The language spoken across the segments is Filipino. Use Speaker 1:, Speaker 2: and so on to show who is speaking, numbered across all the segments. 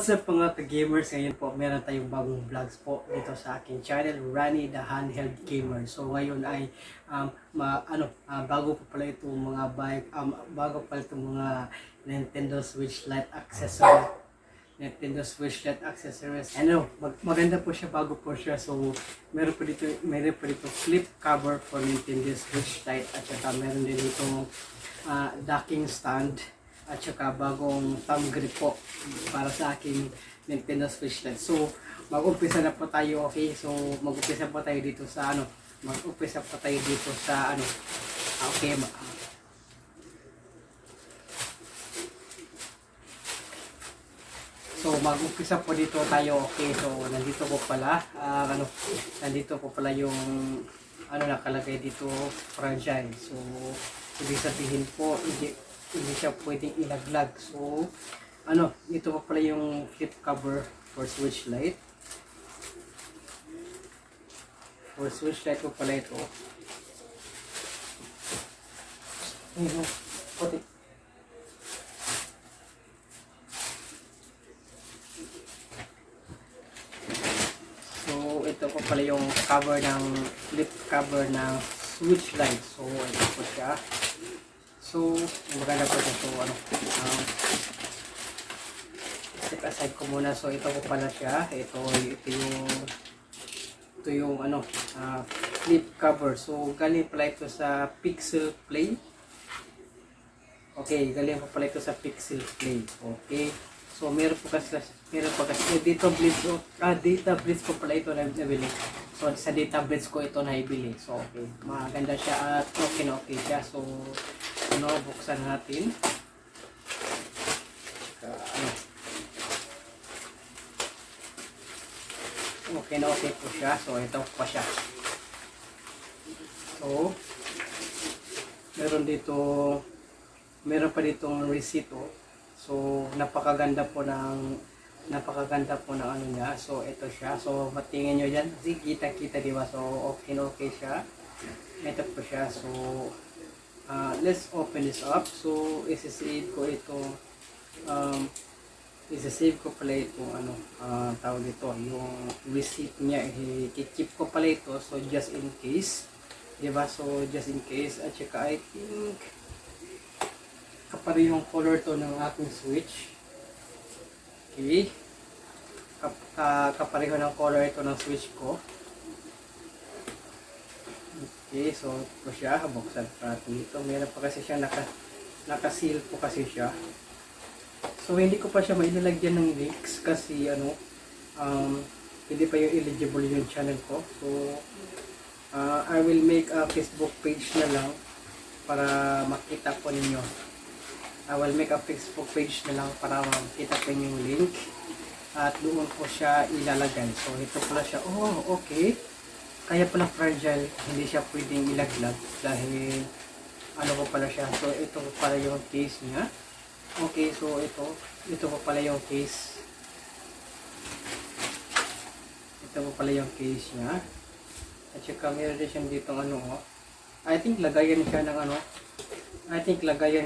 Speaker 1: What's up mga ka-gamers? Ngayon po meron tayong bagong vlogs po dito sa aking channel, Rani the Handheld Gamer. So ngayon ay bago po pala itong mga bike, bago pala itong mga Nintendo Switch Lite accessories. Nintendo Switch Lite accessories. Maganda po siya, bago po siya. So meron po dito flip cover for Nintendo Switch Lite at saka meron din itong docking stand at saka bagong thumb grip po para sa aking Nintendo Switch Lite. So, mag-umpisa na po tayo, okay? So, mag-umpisa po tayo dito sa okay. So, mag-umpisa po dito tayo, okay? So, nandito po pala yung nakalagay dito, fragile. So, ibig sabihin po, hindi siya pwedeng ilaglag. So, ito pa pala yung flip cover for Switch Lite. For Switch Lite po pala ito. Puti. So, ito po pala yung flip cover ng Switch Lite. So, ito po siya. So, maganda po ito. Step aside ko muna. So, ito po pala siya. Ito yung flip cover. So, galing pala ito sa Pixel Play. Okay, galing po pala ito sa Pixel Play. Okay. So, meron po kasi data blitz po pala ito na nabili. So, sa data blitz ko ito na ibili. So, okay. Maganda siya at okay na okay siya. So, buksan natin. Okay na okay po siya. So, ito pa siya. So, meron pa ditong receipt. So, napakaganda po ng niya. So, ito siya. So, matingin nyo dyan. Kasi kita-kita, diba? So, okay na okay siya. Ito po siya. So, let's open this up. So, isi-save ko pala itong tawag ito, yung receipt niya, i-keep ko pala ito. So, just in case, diba? So, just in case. At saka, I think, kapare yung color to ng aking Switch. Okay. Kapareho ng color ito ng Switch ko. Okay, so ito siya, buksan natin dito. Meron pa kasi siya, naka-seal po kasi siya. So hindi ko pa siya mailalagyan ng links kasi hindi pa yung eligible yung channel ko. So I will make a Facebook page na lang para makita po ninyo. I will make a Facebook page na lang para makita po yung link at doon po siya ilalagay. So ito pala siya. Oh, okay. Kaya pala fragile, hindi siya pwedeng ilaglag dahil po pala siya. So ito po pala yung case niya. Okay, so ito po pala yung case. Ito po pala yung case niya. At saka meron din siya dito I think lagayan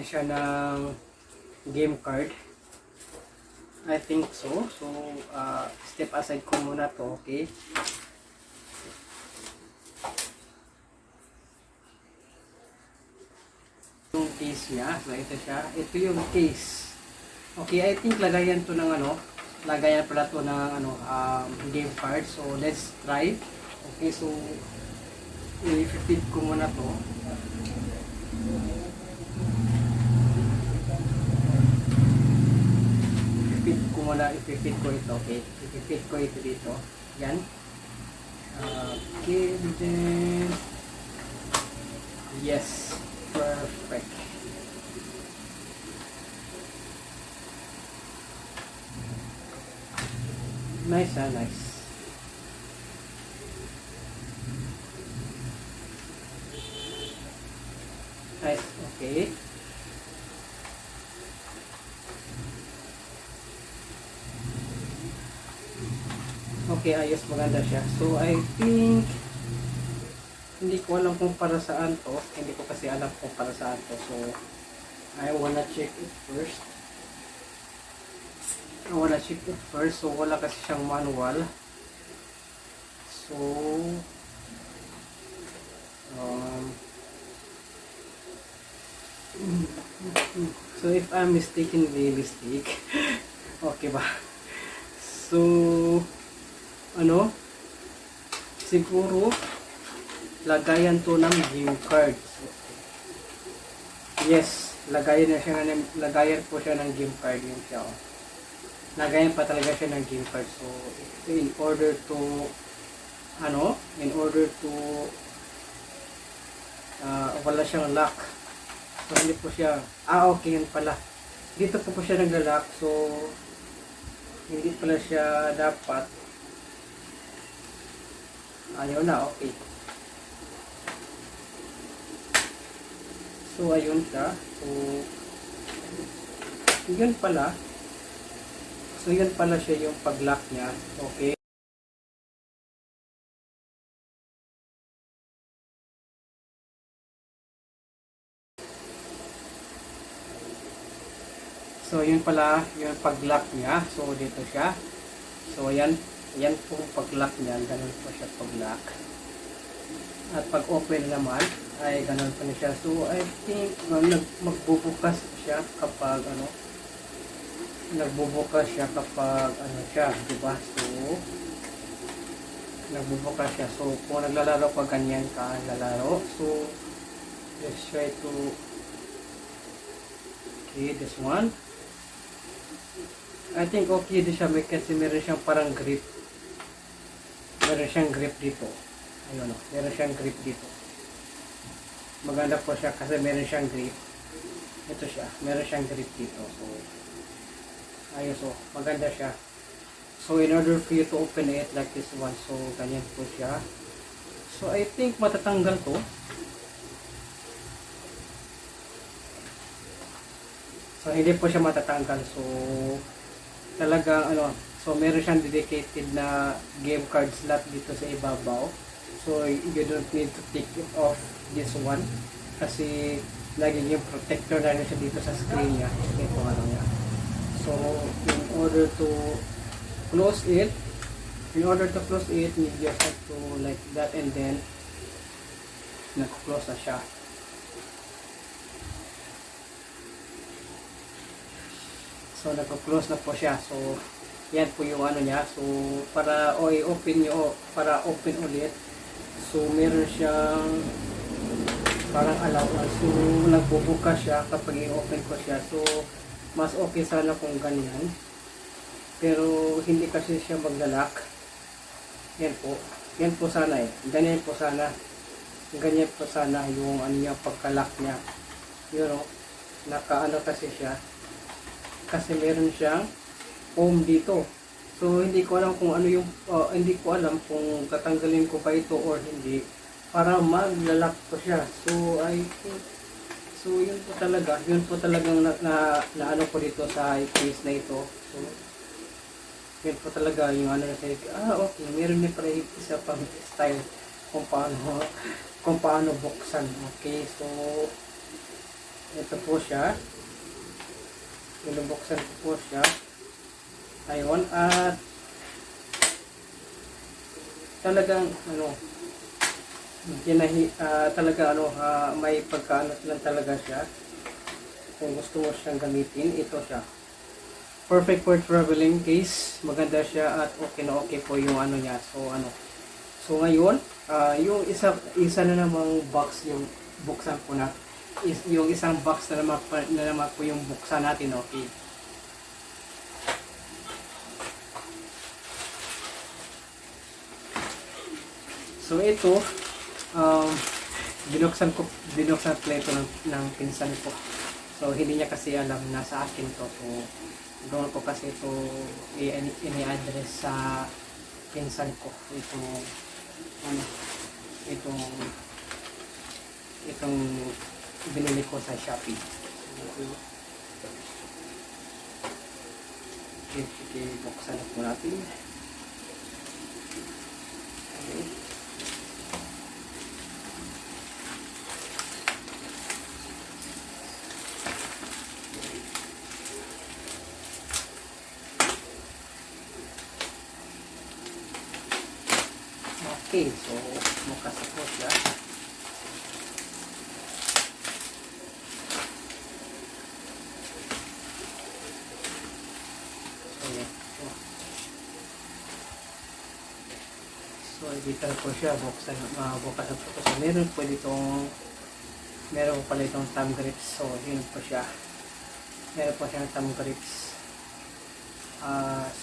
Speaker 1: siya ng game card. I think so. So step aside ko muna to, okay? Yung case niya. So, ito siya. Ito yung case. Okay, I think lagayan to ng lagayan pala to ng game card. So, let's try. Okay, so i-fit ko muna to. I-fit ko ito. Okay, i-fit ko ito dito. Yan. Okay, then yes. Perfect. Nice, nice. Nice, okay. Okay, ayos, maganda siya. So, I think hindi ko alam kung para saan to. Hindi ko kasi alam kung para saan to. So, I wanna check it first. wala check it first. So wala kasi siyang manual. So um, so if I'm mistakenly mistake, okay ba? So ano, siguro lagayan to ng game cards. Yes, lagayan po siya ng game card, yun siya. Oh. Lagayan pa talaga siya ng game card. So in order to wala siyang lock. So hindi po siya, okay, yun pala. Dito po siya nagla-lock. So hindi pala siya dapat. Ayun na, okay. So ayun siya. So yun pala. So yun pala siya yung pag-lock niya. Okay. So yun pala yung pag-lock niya. So dito siya. So yan po pag-lock niya. Ganun po siya pag-lock. At pag open naman ay ganun po na siya. So I think magbubukas siya kapag di ba? So nagbubukas siya. So kung naglalaro ka, ganyan ka lalaro. So let's try to this one. I think okay din siya kasi meron siyang parang grip. Meron siyang grip dito. Ayun, meron siyang grip dito. Maganda po siya kasi meron siyang grip. Ito siya, meron siyang grip dito. So ayos, maganda siya. So in order for you to open it like this one, so ganyan po siya. So I think matatanggal to. So hindi po siya matatanggal. So talagang so meron siyang dedicated na game card slot dito sa ibabaw. So you don't need to take it off this one kasi laging yung protector na siya dito sa screen niya. Ito niya. So in order to close it, you just have to like that, and then nag-close na siya. So nagko-close na po siya. So yan po yung niya. So para i-open para open ulit. So meron siyang parang allowance. So nagbubukas siya kapag i-open ko siya. So mas okay sana kung ganyan. Pero hindi kasi siya maglalak. Yan po. Yan po sana eh. Ganyan po sana. Ganyan po sana yung niya pagkalak niya. Yun kasi siya. Kasi meron siyang foam dito. So hindi ko alam kung hindi ko alam kung tatanggalin ko ba ito or hindi para maglalak ko siya. So I think yun po talagang na ko dito sa case na ito. So yun po talaga yung okay, meron din pala isa pang style kung paano buksan. Okay, so ito po siya. Binubuksan ko po siya. Ayun, at talagang may lang talaga siya. Kung gusto mo siyang gamitin, ito siya. Perfect for traveling case. Maganda siya at okay na okay po yung niya. So ngayon, yung isa na namang box yung buksan ko na. Yung isang box na naman po yung buksan natin, okay. So ito, binuksan pala ito ng pinsan ko. So hindi niya kasi alam na sa akin to. So doon ko kasi ito ini-address sa pinsan ko. Itong binili ko sa Shopee. Okay, buksan po natin. Okay. Okay, so bukas na po siya. So, yan. So, dito na po siya. Bukas na po. So, meron po ditong pala itong thumb grips. So, yun po siya. Meron po siyang thumb grips.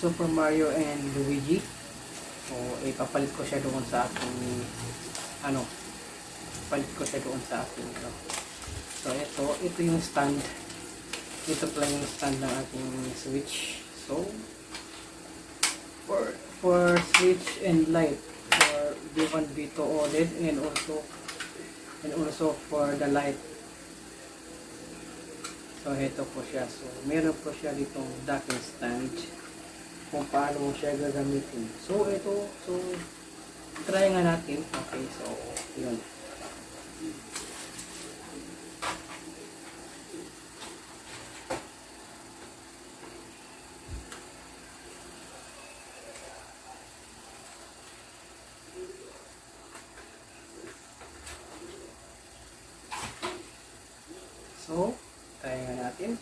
Speaker 1: Super Mario and Luigi. So, ipapalit ko siya doon sa aking So, ito yung stand. Ito pala yung stand ng ating Switch. So, for Switch and light, for V1, V2 OLED, and also for the light. So, ito po siya. So, meron po siya ditong docking stand kung paano mo siya gagamitin. So, try nga natin. Okay, so, yun. So, try nga natin.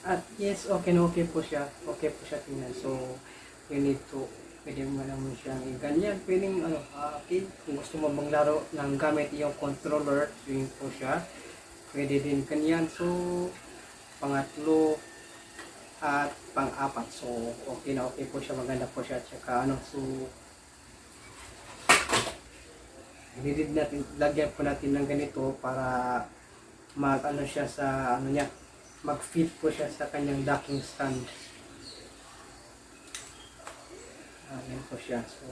Speaker 1: At yes, okay po siya. Okay po siya tingnan. So, pwede mo naman siyang ganyan. Pwedeng, okay. Kung gusto mo bang laro ng gamit yung controller, yun po siya. Pwede din ganyan. So, pangatlo at pang-apat. So, okay po siya. Maganda po siya. Tsaka, so, lagyan po natin ng ganito para siya sa, mag-fit po siya sa kanyang docking stand. Ayan po siya. So,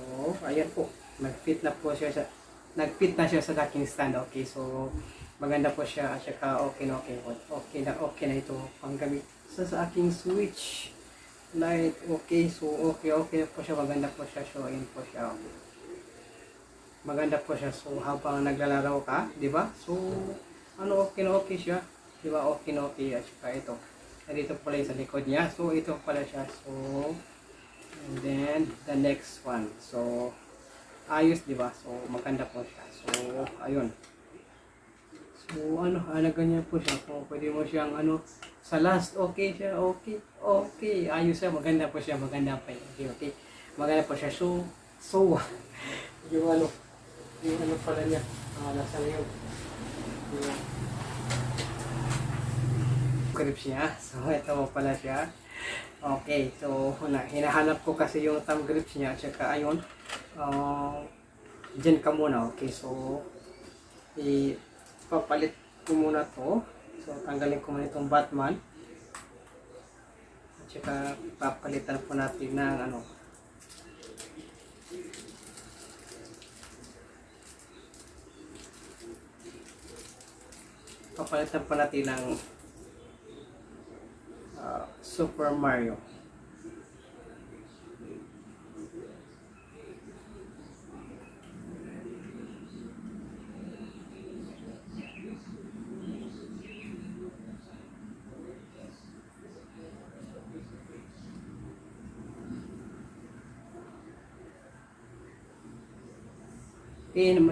Speaker 1: ayan po. Nag-fit na siya sa docking stand. Okay, so, maganda po siya. At saka, okay na ito. Panggamit sa aking Switch Lite. Okay, so, okay na po siya. Maganda po siya. So, ayan po siya. Okay. Maganda po siya. So, habang naglalaro ka, di ba? So, okay siya. Diba, okay. At saka ito. Dito pala yung sa likod niya. So, ito pala siya. So, and then, the next one. So, ayos, diba? So, maganda po siya. So, ayun. So, ganyan po siya. So, pwede mo siyang, sa last, okay siya. Okay. Ayos siya. Maganda po siya. Maganda pa yun. Okay. Maganda po siya. So, yung pala niya. Nasa yun. Grips niya. So, ito pala siya. Okay. So, hinahanap ko kasi yung thumb grips niya. Tsaka, ayun. Diyan ka muna. Okay. So, ipapalit ko muna to. So, tanggalin ko muna itong Batman. Tsaka, papalitan po natin ng papalitan po natin ng Super Mario.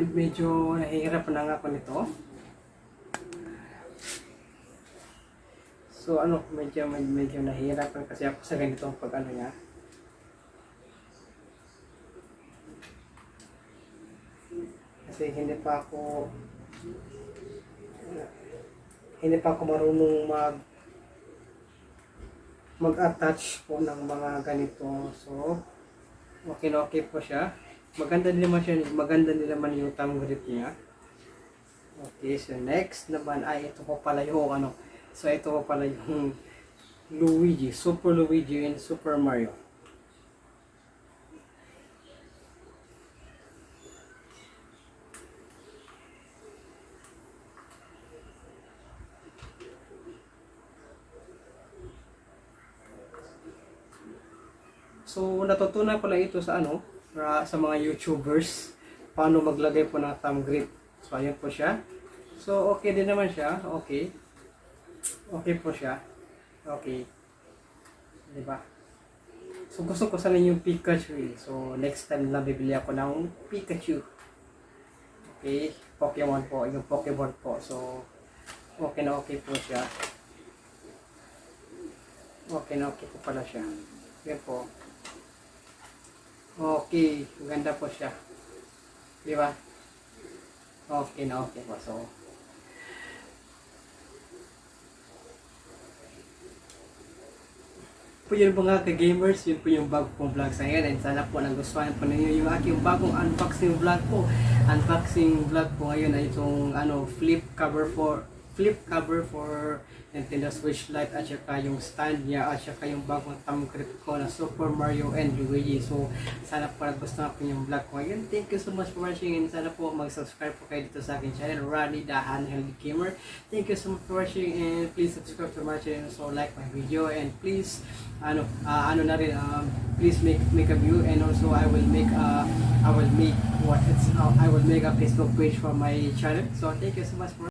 Speaker 1: Medyo nahihirap na nga ako nito. So medyo nahihirapan kasi ako sa ganitong niya. Kasi hindi pa ako marunong mag-attach po ng mga ganito. So okay po siya. Maganda din naman yung thumb grip niya. Okay, so next naman ay ito po pala yung So, ito po pala yung Luigi, Super Luigi and Super Mario. So, natutunan ko lang ito sa sa mga YouTubers, paano maglagay po ng thumb grip. So, ayan po siya. So, okay din naman siya. Okay. Okay po siya. Okay. Diba? So gusto ko sana yung Pikachu eh. So next time na bibili ako ng Pikachu. Okay, Pokemon po, yung Pokemon po. So okay na okay po siya. Okay na okay po pala siya. Yan po. Okay, ganda po siya. Di ba? Okay na okay po. So po yun po nga ka-gamers, yun po yung bago kong vlog sa ngayon, and sana po nagustuhan po ninyo yung aking bagong unboxing vlog po. Unboxing vlog po ngayon ay itong flip cover for Nintendo Switch Lite, at saka yung stand niya, at saka yung bagong thumb grip ko na Super Mario and Luigi. So sana po nagustuhan po yung vlog ko ngayon. Thank you so much for watching, and sana po mag-subscribe po kayo dito sa aking channel, Ronnie the Handheld Gamer. Thank you so much for watching, and please subscribe to my channel, so like my video, and please please make a view, and also I will make a Facebook page for my channel. So thank you so much for